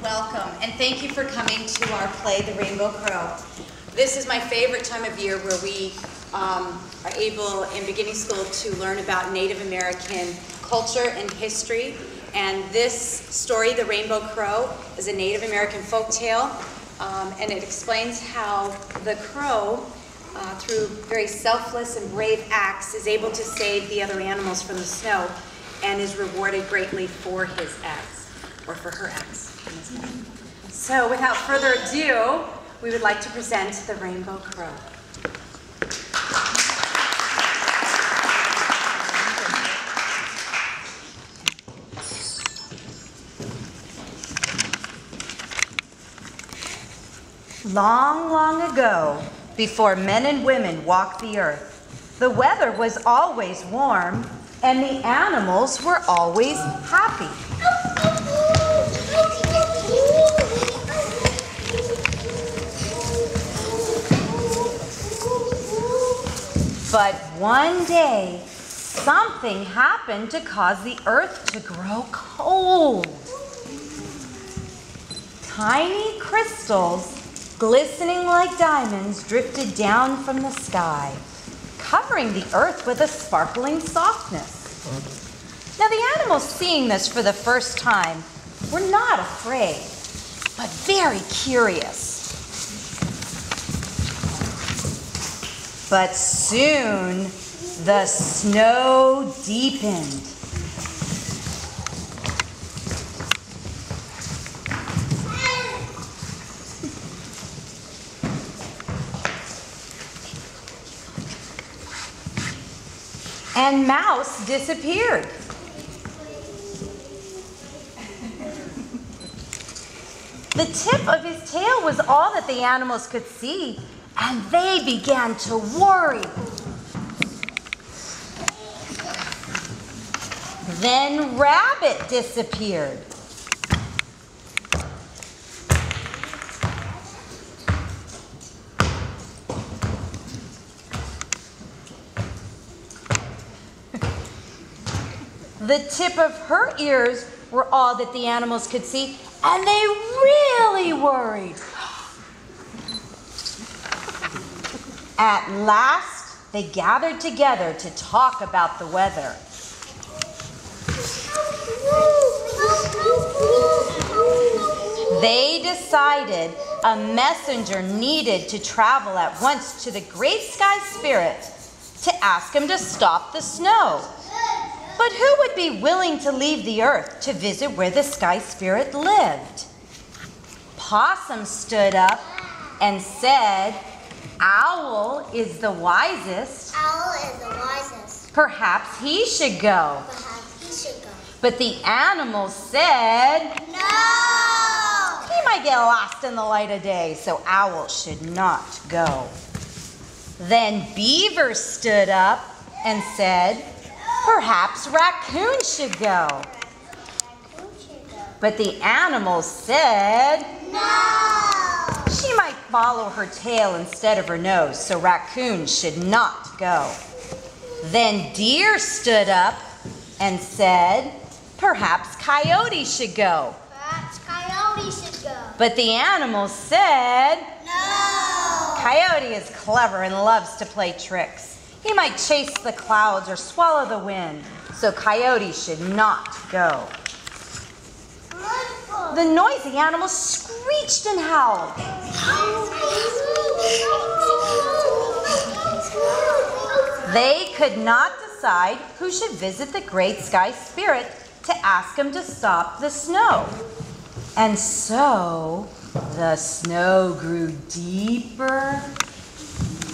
welcome, and thank you for coming to our play, The Rainbow Crow. This is my favorite time of year where we are able in beginning school to learn about Native American culture and history. And this story, The Rainbow Crow, is a Native American folk tale, and it explains how the crow, through very selfless and brave acts, is able to save the other animals from the snow and is rewarded greatly for his acts, or for her acts. So without further ado, we would like to present The Rainbow Crow. Long, long ago, before men and women walked the earth, the weather was always warm and the animals were always happy. But one day, something happened to cause the earth to grow cold. Tiny crystals, glistening like diamonds, drifted down from the sky, covering the earth with a sparkling softness. Now the animals, seeing this for the first time, were not afraid, but very curious. But soon the snow deepened. And Mouse disappeared. The tip of his tail was all that the animals could see, and they began to worry. Then Rabbit disappeared. The tip of her ears were all that the animals could see, and they really worried. At last, they gathered together to talk about the weather. They decided a messenger needed to travel at once to the Great Sky Spirit to ask him to stop the snow. But who would be willing to leave the earth to visit where the Sky Spirit lived? Possum stood up and said, "Owl is the wisest. Owl is the wisest. Perhaps he should go." Perhaps he should go. But the animals said, "No! He might get lost in the light of day, so Owl should not go." Then Beaver stood up and said, "Perhaps Raccoon should go." But the animals said, No! she might follow her tail instead of her nose, so Raccoon should not go. Then Deer stood up and said, "Perhaps Coyote should go." Perhaps Coyote should go. But the animals said, No! "Coyote is clever and loves to play tricks. He might chase the clouds or swallow the wind, so Coyote should not go." The noisy animals screeched and howled. They could not decide who should visit the Great Sky Spirit to ask him to stop the snow. And so the snow grew deeper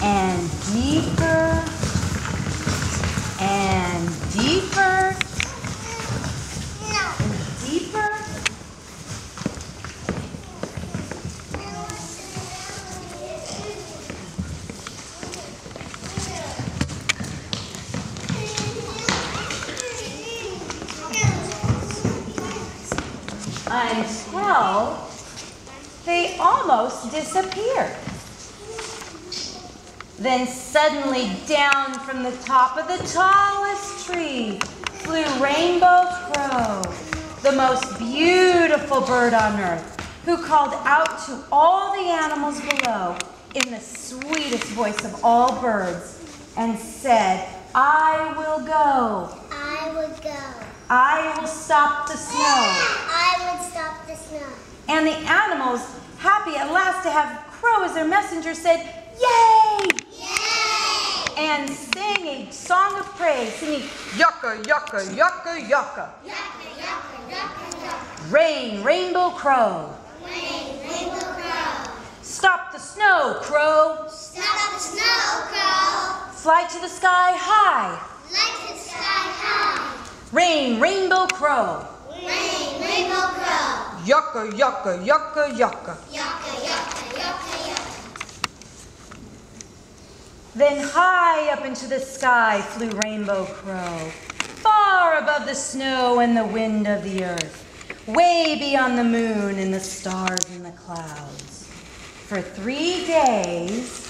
and deeper and deeper and deeper. Until they almost disappeared. Then suddenly down from the top of the tallest tree flew Rainbow Crow, the most beautiful bird on earth. who called out to all the animals below in the sweetest voice of all birds and said, I will go. I would go. I will stop the snow. I would stop the snow. And the animals, happy at last to have Crow as their messenger, said, Yay! Yay! And sang a song of praise, singing, Yucca, yucca, yucca, yucca. Yucca, yucca, yucca, yucca. Rain, rainbow crow. Rain, rainbow crow. Stop the snow, crow. Stop the snow, crow. Fly to the sky high. Light to the sky high. Rain, rainbow crow. Rain, rainbow crow. Yucca, yucca, yucca, yucca. Yucca, yucca, yucca, yucca. Then high up into the sky flew Rainbow Crow, far above the snow and the wind of the earth, way beyond the moon and the stars and the clouds. For 3 days,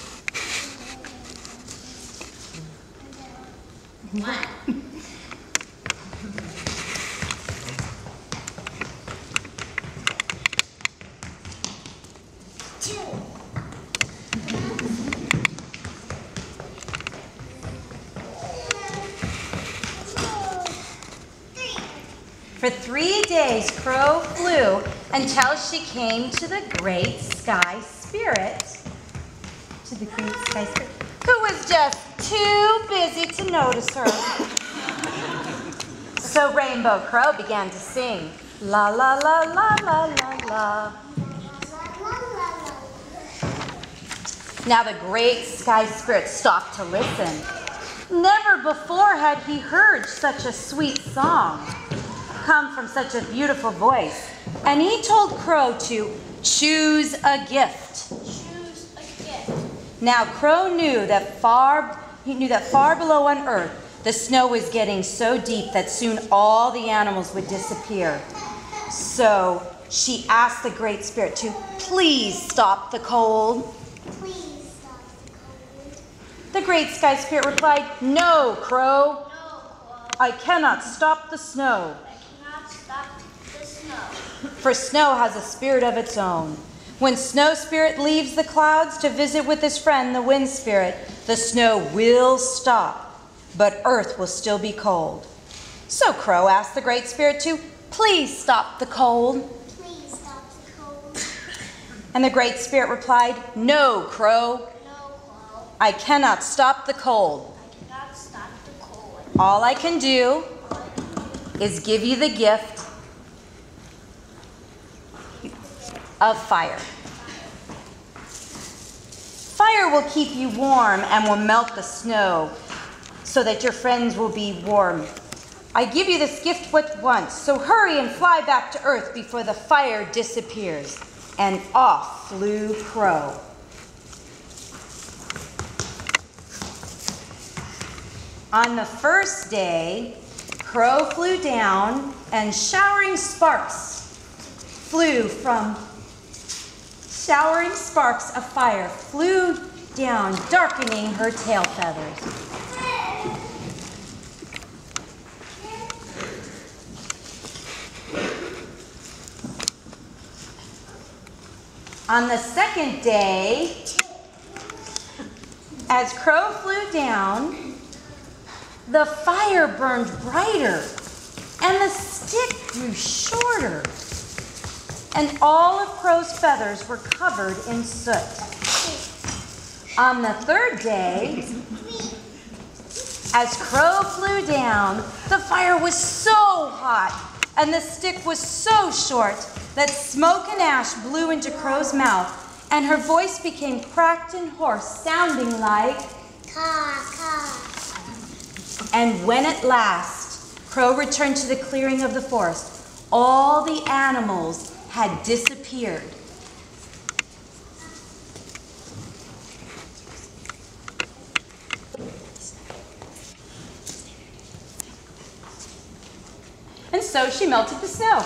For 3 days, Crow flew until she came to the great sky spirit, who was just too busy to notice her. So Rainbow Crow began to sing, la la la la la la la. Now the great sky spirit stopped to listen. Never before had he heard such a sweet song come from such a beautiful voice. And he told Crow to choose a gift. Choose a gift. Now Crow knew that far below on earth, the snow was getting so deep that soon all the animals would disappear. So she asked the great spirit to please stop the cold. Please stop the cold. The great sky spirit replied, no, Crow, No, Crow. I cannot stop the snow. I cannot stop the snow. For snow has a spirit of its own. When snow spirit leaves the clouds to visit with his friend, the wind spirit, the snow will stop, but earth will still be cold. So Crow asked the great spirit to please stop the cold. Please stop the cold. And the great spirit replied, no, Crow, No, Crow. I cannot stop the cold. I cannot stop the cold. All I can do is give you the gift of fire. Fire will keep you warm and will melt the snow so that your friends will be warm. I give you this gift but once, so hurry and fly back to earth before the fire disappears. And off flew Crow. On the first day, Crow flew down and showering sparks of fire flew down, darkening her tail feathers. On the second day, as Crow flew down, the fire burned brighter and the stick grew shorter. And all of Crow's feathers were covered in soot. On the third day, as Crow flew down, the fire was so hot and the stick was so short that smoke and ash blew into Crow's mouth, and her voice became cracked and hoarse, sounding like Caw, caw. And when at last Crow returned to the clearing of the forest, all the animals had disappeared. And so she melted the snow.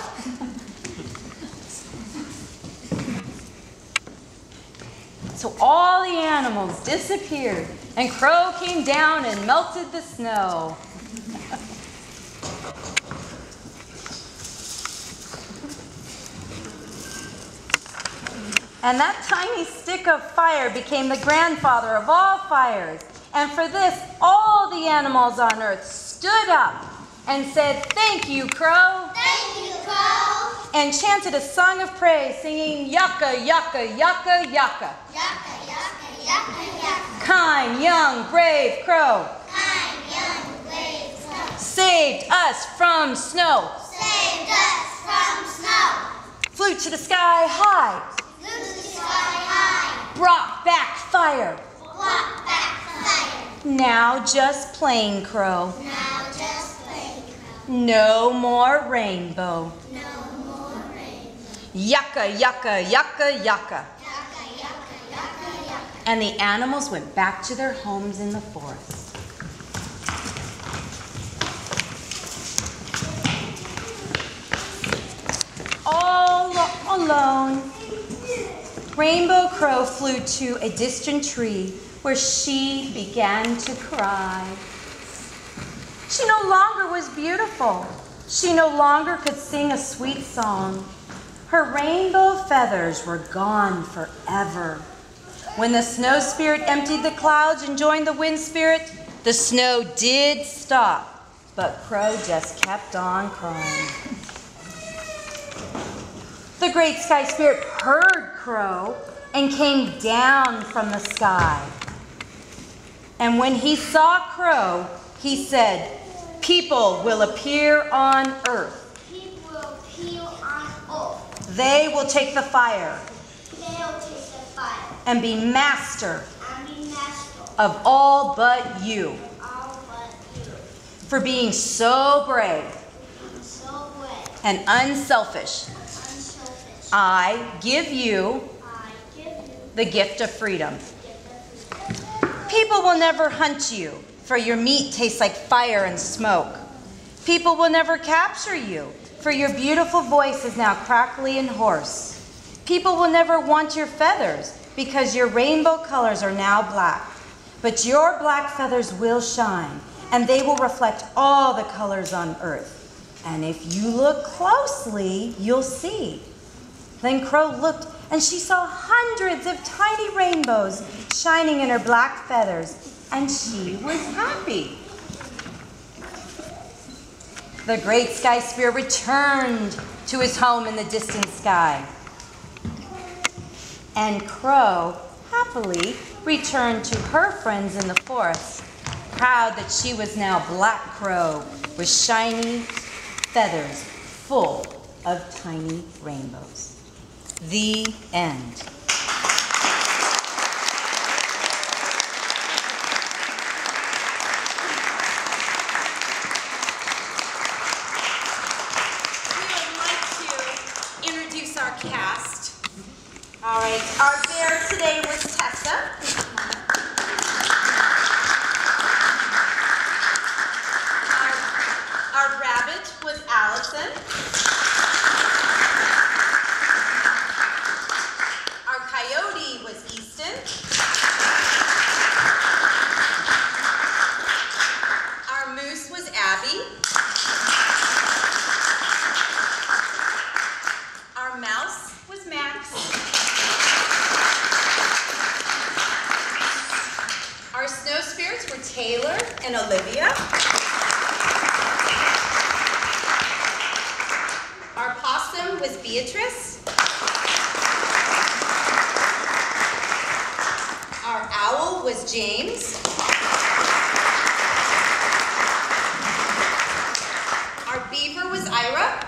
So all the animals disappeared, and Crow came down and melted the snow. And that tiny stick of fire became the grandfather of all fires. And for this, all the animals on earth stood up and said, "Thank you, Crow." Thank you, Crow. And chanted a song of praise, singing, "Yucca, yucca, yucca, yucca. Yucca, yucca, yucca, yucca. Kind, young, brave Crow. Kind, young, brave Crow. Saved us from snow. Saved us from snow. Flew to the sky high. Flew to the sky high. Brought back fire. Brought back fire. Now just plain crow. Now just plain Crow. No more rainbow. No more rain. Yucca, yucca, yucca, yucca. Yucca, yucca, yucca, yucca. And the animals went back to their homes in the forest. All alone, Rainbow Crow flew to a distant tree where she began to cry. She no longer was beautiful. She no longer could sing a sweet song. Her rainbow feathers were gone forever. When the snow spirit emptied the clouds and joined the wind spirit, the snow did stop, but Crow just kept on crying. The great sky spirit heard Crow and came down from the sky. And when he saw Crow, he said, "People will appear on earth. People will appear on earth. They will take the fire They'll take the fire and be master and be master of all but you all but you. for being so brave Being so brave and unselfish. and unselfish. I give you I give you the gift of freedom. the gift of freedom. People will never hunt you, for your meat tastes like fire and smoke. People will never capture you, for your beautiful voice is now crackly and hoarse. People will never want your feathers, because your rainbow colors are now black. But your black feathers will shine, and they will reflect all the colors on earth. And if you look closely, you'll see." Then Crow looked, and she saw hundreds of tiny rainbows shining in her black feathers, and she was happy. The great sky spirit returned to his home in the distant sky. And Crow happily returned to her friends in the forest, proud that she was now Black Crow with shiny feathers full of tiny rainbows. The end. Our cast. All right, our bear today was Tessa. Our rabbit was Allison. Our coyote was Easton. Our moose was Abby. Our mouse was Max. Our snow spirits were Taylor and Olivia. Our possum was Beatrice. Our owl was James. Our beaver was Ira.